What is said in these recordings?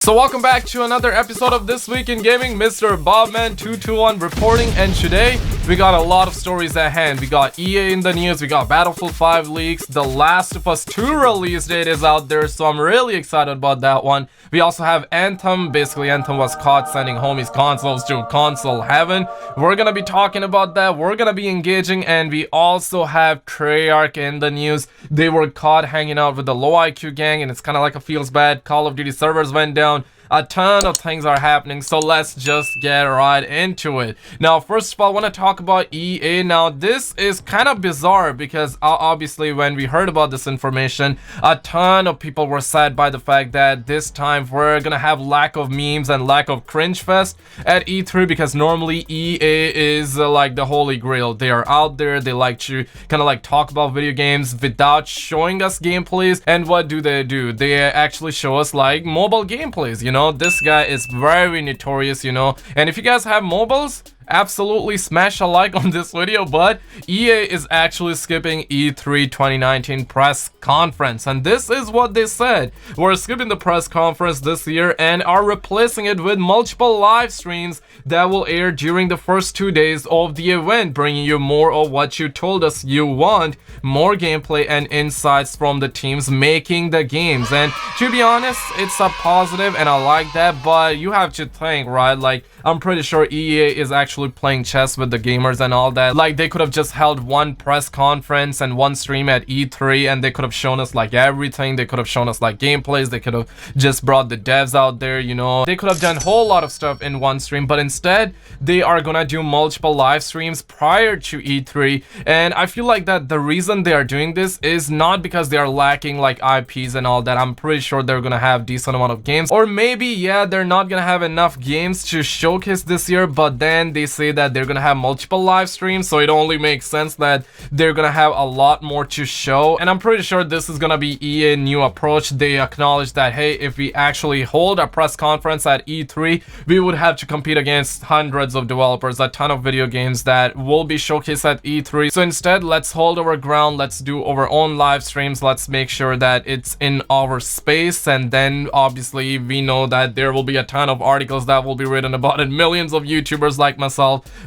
So welcome back to another episode of This Week in Gaming. Mr. Bobman221 reporting, and today we got a lot of stories at hand. We got EA in the news, we got Battlefield 5 leaks, The Last of Us 2 release date is out there, so I'm really excited about that one. We also have Anthem. Basically, Anthem was caught sending home his consoles to console heaven. We're gonna be talking about that, we're gonna be engaging, and we also have Treyarch in the news. They were caught hanging out with the low IQ gang, and it's kind of like a feels bad. Call of Duty servers went down. A ton of things are happening, so let's just get right into it. Now, first of all, I want to talk about EA. Now, this is kind of bizarre because obviously when we heard about this information, a ton of people were sad by the fact that this time we're gonna have lack of memes and lack of cringe fest at E3, because normally EA is like the holy grail. They are out there, they like to kind of like talk about video games without showing us gameplays. And what do? They actually show us like mobile gameplays, you know. This guy is very notorious, you know. And if you guys have mobiles, absolutely smash a like on this video. But EA is actually skipping E3 2019 press conference, and this is what they said: we're skipping the press conference this year and are replacing it with multiple live streams that will air during the first 2 days of the event, bringing you more of what you told us you want, more gameplay and insights from the teams making the games. And to be honest, it's a positive and I like that, but you have to think, right? Like, I'm pretty sure EA is actually playing chess with the gamers and all that. Like, they could have just held one press conference and one stream at E3 and they could have shown us like everything. They could have shown us like gameplays. They could have just brought the devs out there, you know. They could have done a whole lot of stuff in one stream, but instead they are gonna do multiple live streams prior to E3. And I feel like that the reason they are doing this is not because they are lacking like IPs and all that. I'm pretty sure they're gonna have decent amount of games, or maybe, yeah, they're not gonna have enough games to showcase this year, but then they say that they're gonna have multiple live streams, so it only makes sense that they're gonna have a lot more to show. And I'm pretty sure this is gonna be EA new approach. They acknowledge that, hey, if we actually hold a press conference at E3, we would have to compete against hundreds of developers, a ton of video games that will be showcased at E3. So instead, let's hold our ground, let's do our own live streams, let's make sure that it's in our space. And then obviously we know that there will be a ton of articles that will be written about it. Millions of YouTubers like myself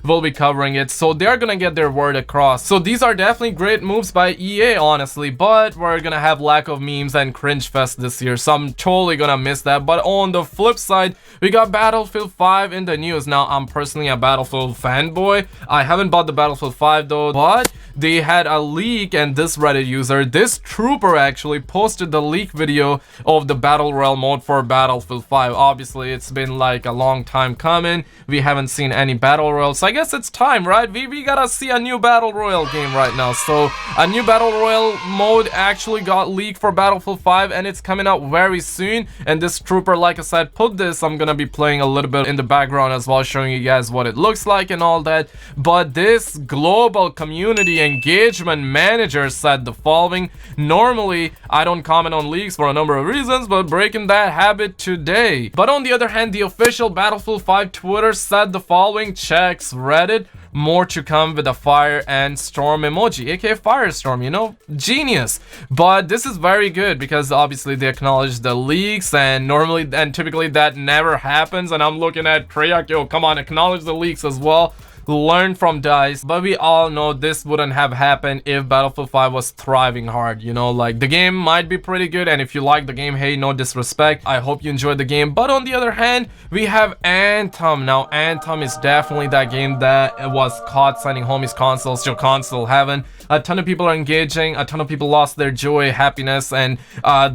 will be covering it, so they're gonna get their word across. So these are definitely great moves by EA, honestly, but we're gonna have lack of memes and cringe fest this year, so I'm totally gonna miss that. But on the flip side, we got Battlefield 5 in the news. Now, I'm personally a Battlefield fanboy. I haven't bought the Battlefield 5 though, but they had a leak, and this Reddit user, this trooper, actually posted the leak video of the Battle Royale mode for Battlefield 5. Obviously, it's been like a long time coming. We haven't seen any Battle Royale, so I guess it's time, right? We gotta see a new Battle Royale game right now. So a new Battle Royale mode actually got leaked for Battlefield 5, and it's coming out very soon. And this trooper, like I said, put this. I'm gonna be playing a little bit in the background as well, showing you guys what it looks like and all that. But this global community engagement manager said the following: normally I don't comment on leaks for a number of reasons, but breaking that habit today. But on the other hand, the official Battlefield 5 Twitter said the following: checks Reddit, more to come with a fire and storm emoji, aka Firestorm, you know, genius. But this is very good because obviously they acknowledge the leaks, and normally and typically that never happens. And I'm looking at Treyarch, yo, come on, acknowledge the leaks as well. Learn from DICE. But we all know this wouldn't have happened if Battlefield 5 was thriving hard, you know. Like, the game might be pretty good, and if you like the game, hey, no disrespect, I hope you enjoyed the game. But on the other hand, we have Anthem. Now, Anthem is definitely that game that was caught sending home his consoles to console heaven. A ton of people are engaging, a ton of people lost their joy, happiness, and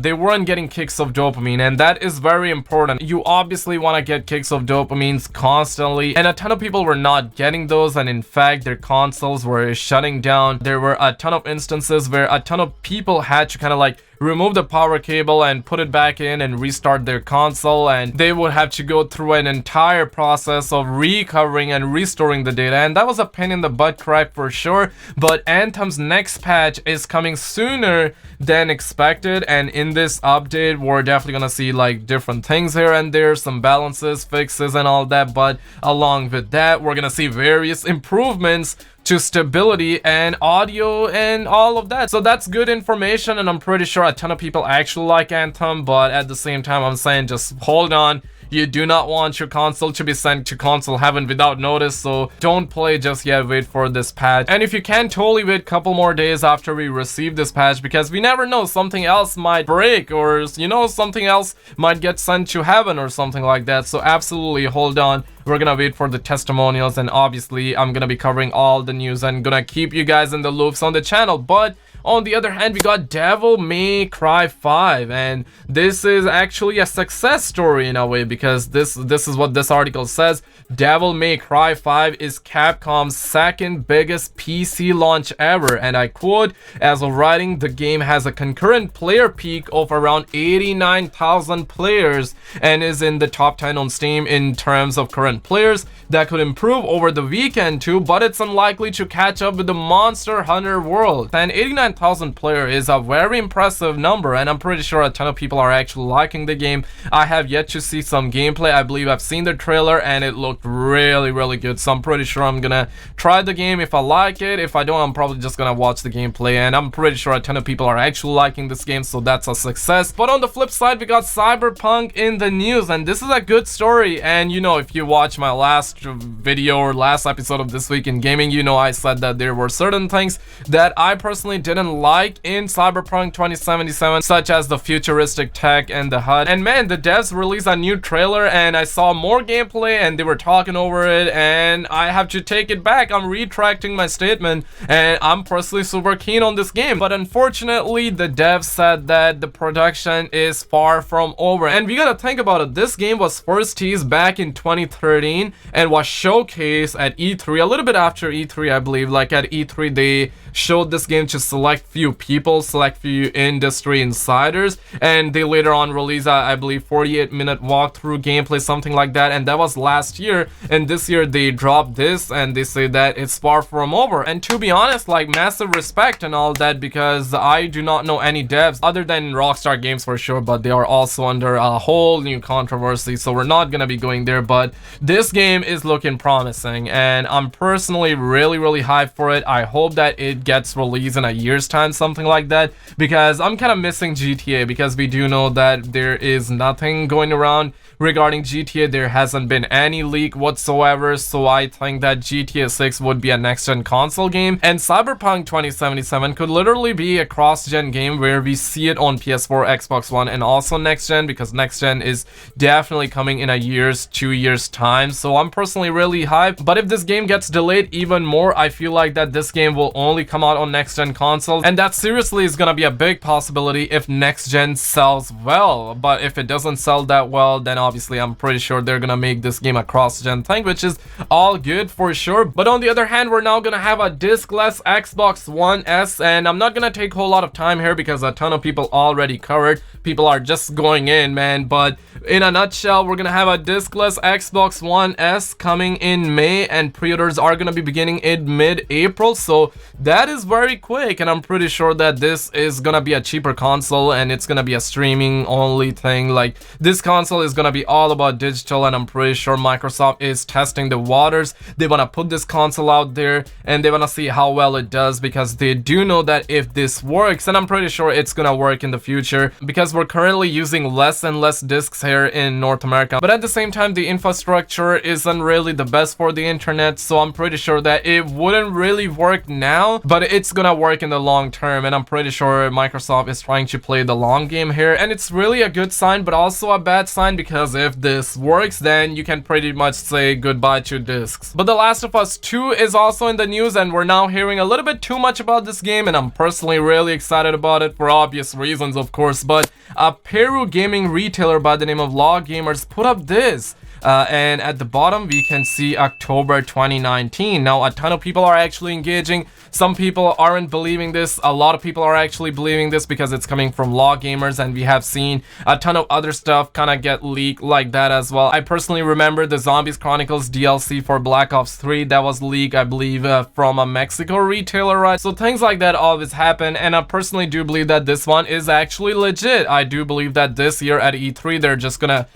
they weren't getting kicks of dopamine, and that is very important. You obviously want to get kicks of dopamines constantly, and a ton of people were not getting those, and in fact their consoles were shutting down. There were a ton of instances where a ton of people had to kind of like remove the power cable and put it back in and restart their console, and they would have to go through an entire process of recovering and restoring the data, and that was a pain in the butt crack for sure. But Anthem's next patch is coming sooner than expected, and in this update we're definitely gonna see like different things here and there, some balances, fixes and all that. But along with that, we're gonna see various improvements to stability and audio and all of that. So that's good information, and I'm pretty sure a ton of people actually like Anthem, but at the same time I'm saying just hold on. You do not want your console to be sent to console heaven without notice, so don't play just yet. Wait for this patch. And if you can, totally wait a couple more days after we receive this patch, because we never know, something else might break, or you know, something else might get sent to heaven or something like that. So absolutely hold on. We're gonna wait for the testimonials, and obviously I'm gonna be covering all the news and gonna keep you guys in the loops on the channel. But on the other hand, we got Devil May Cry 5, and this is actually a success story in a way, because this is what this article says. Devil May Cry 5 is Capcom's second biggest PC launch ever, and I quote, as of writing, the game has a concurrent player peak of around 89,000 players and is in the top 10 on Steam in terms of current players. That could improve over the weekend too, but it's unlikely to catch up with the Monster Hunter world. And 89,000 player is a very impressive number, and I'm pretty sure a ton of people are actually liking the game. I have yet to see some gameplay. I believe I've seen the trailer and it looked really good, so I'm pretty sure I'm gonna try the game if I like it. If I don't, I'm probably just gonna watch the gameplay, and I'm pretty sure a ton of people are actually liking this game, so that's a success. But on the flip side, we got Cyberpunk in the news, and this is a good story. And you know, if you watch my last video or last episode of This Week in Gaming, you know I said that there were certain things that I personally didn't like in Cyberpunk 2077, such as the futuristic tech and the HUD. And man, the devs released a new trailer and I saw more gameplay and they were talking over it, and I have to take it back. I'm retracting my statement, and I'm personally super keen on this game. But unfortunately, the devs said that the production is far from over. And we gotta think about it. This game was first teased back in 2013 and was showcased at E3 a little bit after E3, I believe. Like at E3 they showed this game to select few people, select few industry insiders, and they later on released I believe 48-minute walkthrough gameplay, something like that, and that was last year. And this year they dropped this and they say that it's far from over. And to be honest, like, massive respect and all that, because I do not know any devs other than Rockstar Games for sure, but they are also under a whole new controversy, so we're not gonna be going there. But this game is looking promising, and I'm personally really hyped for it. I hope that it gets released in a year's time, something like that, because I'm kind of missing GTA, because we do know that there is nothing going around regarding GTA. There hasn't been any leak whatsoever, so I think that GTA 6 would be a next-gen console game, and Cyberpunk 2077 could literally be a cross-gen game where we see it on PS4, Xbox One, and also next-gen, because next-gen is definitely coming in a year's, 2 years time. So I'm personally really hyped. But if this game gets delayed even more, I feel like that this game will only come out on next-gen consoles, and that seriously is gonna be a big possibility if next-gen sells well. But if it doesn't sell that well, then obviously I'm pretty sure they're gonna make this game a cross-gen thing, which is all good for sure. But on the other hand, we're now gonna have a discless Xbox One S, and I'm not gonna take a whole lot of time here because a ton of people already covered. People are just going in, man. But in a nutshell, we're gonna have a discless Xbox One S coming in May, and pre-orders are gonna be beginning in mid-April, so that is very quick. And I'm pretty sure that this is gonna be a cheaper console, and it's gonna be a streaming only thing. Like, this console is gonna be all about digital, and I'm pretty sure Microsoft is testing the waters. They wanna put this console out there and they wanna see how well it does, because they do know that if this works, and I'm pretty sure it's gonna work in the future, because we're currently using less and less discs here in North America, but at the same time the infrastructure isn't really the best for the internet, so I'm pretty sure that it wouldn't really work now, but it's gonna work in the long term. And I'm pretty sure Microsoft is trying to play the long game here, and it's really a good sign but also a bad sign, because if this works, then you can pretty much say goodbye to discs. But The Last of Us 2 is also in the news, and we're now hearing a little bit too much about this game, and I'm personally really excited about it for obvious reasons, of course. But a Peru gaming retailer by the name of Law Gamers put up this. And at the bottom we can see October 2019. Now a ton of people are actually engaging. Some people aren't believing this. A lot of people are actually believing this because it's coming from Law Gamers, and we have seen a ton of other stuff kind of get leaked like that as well. I personally remember the Zombies Chronicles DLC for Black Ops 3 that was leaked, I believe, from a Mexico retailer, right? So things like that always happen, and I personally do believe that this one is actually legit. I do believe that this year at E3 they're just gonna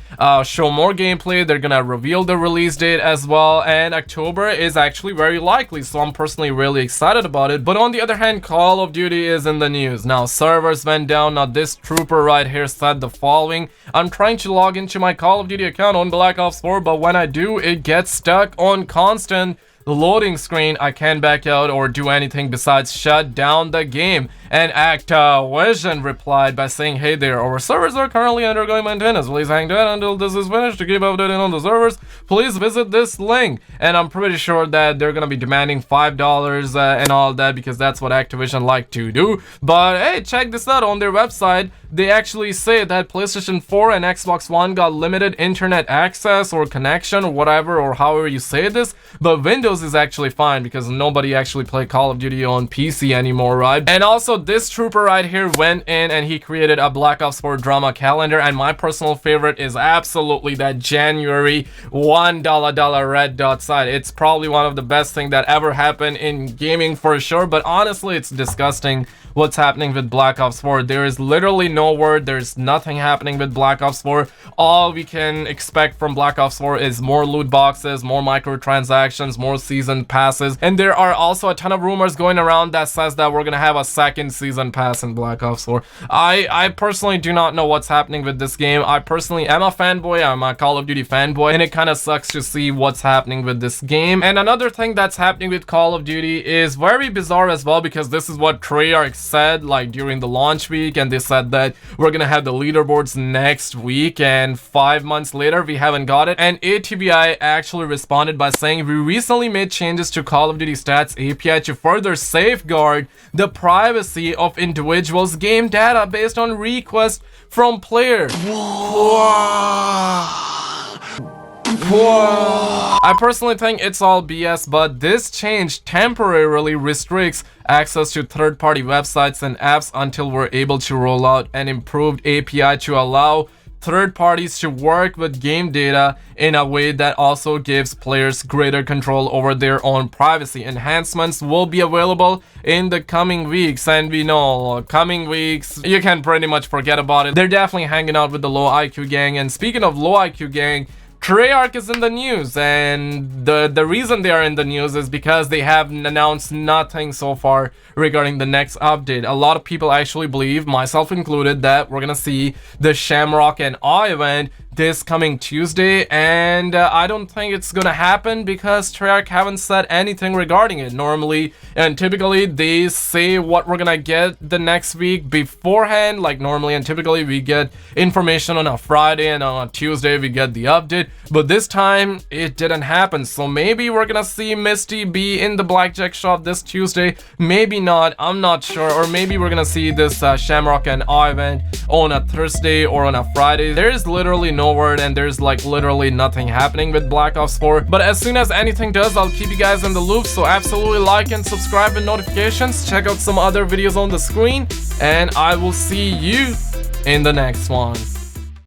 show more gameplay. they're gonna reveal the release date as well, and October is actually very likely, so I'm personally really excited about it. But on the other hand, Call of Duty is in the news. Now, servers went down. Now, this trooper right here said the following: I'm trying to log into my Call of Duty account on Black Ops 4, but when I do, it gets stuck on constant loading screen. I can't back out or do anything besides shut down the game. And Activision replied by saying, hey there, our servers are currently undergoing maintenance. Please hang tight until this is finished. To keep updated on the servers, please visit this link. And I'm pretty sure that they're gonna be demanding $5 and all that, because that's what Activision like to do. But hey, check this out. On their website, they actually say that PlayStation 4 and Xbox One got limited internet access or connection or whatever, or however you say this, but Windows is actually fine because nobody actually play Call of Duty on PC anymore, right? And also, this trooper right here went in and he created a Black Ops 4 drama calendar, and my personal favorite is absolutely that January $1 red dot side. It's probably one of the best things that ever happened in gaming for sure, but honestly, it's disgusting what's happening with Black Ops 4. There is literally no word. There's nothing happening with Black Ops 4. All we can expect from Black Ops 4 is more loot boxes, more microtransactions, more season passes, and there are also a ton of rumors going around that says that we're gonna have a second season pass in Black Ops 4. I personally do not know what's happening with this game. I personally am a fanboy. I'm a Call of Duty fanboy, and it kind of sucks to see what's happening with this game. And another thing that's happening with Call of Duty is very bizarre as well, because this is what Treyarch said like during the launch week, and they said that we're gonna have the leaderboards next week, and 5 months later we haven't got it. And ATBI actually responded by saying, we recently made changes to Call of Duty Stats API to further safeguard the privacy of individuals' game data based on requests from players. I personally think it's all BS, but this change temporarily restricts access to third-party websites and apps until we're able to roll out an improved API to allow third parties to work with game data in a way that also gives players greater control over their own privacy. Enhancements will be available in the coming weeks, and we know coming weeks, you can pretty much forget about it. They're definitely hanging out with the low IQ gang. And speaking of low IQ gang, Treyarch is in the news, and the reason they are in the news is because they have announced nothing so far regarding the next update. A lot of people actually believe, myself included, that we're gonna see the Shamrock and Awe event this coming Tuesday, and I don't think it's gonna happen because Treyarch haven't said anything regarding it. Normally and typically they say what we're gonna get the next week beforehand, like normally and typically we get information on a Friday, and on a Tuesday we get the update, but this time it didn't happen. So maybe we're gonna see Misty be in the blackjack shop this Tuesday, maybe not, I'm not sure. Or maybe we're gonna see this Shamrock and Awe event on a Thursday or on a Friday. There is literally no word, and there's like literally nothing happening with Black Ops 4, but as soon as anything does, I'll keep you guys in the loop. So absolutely like and subscribe with notifications. Check out some other videos on the screen, and I will see you in the next one.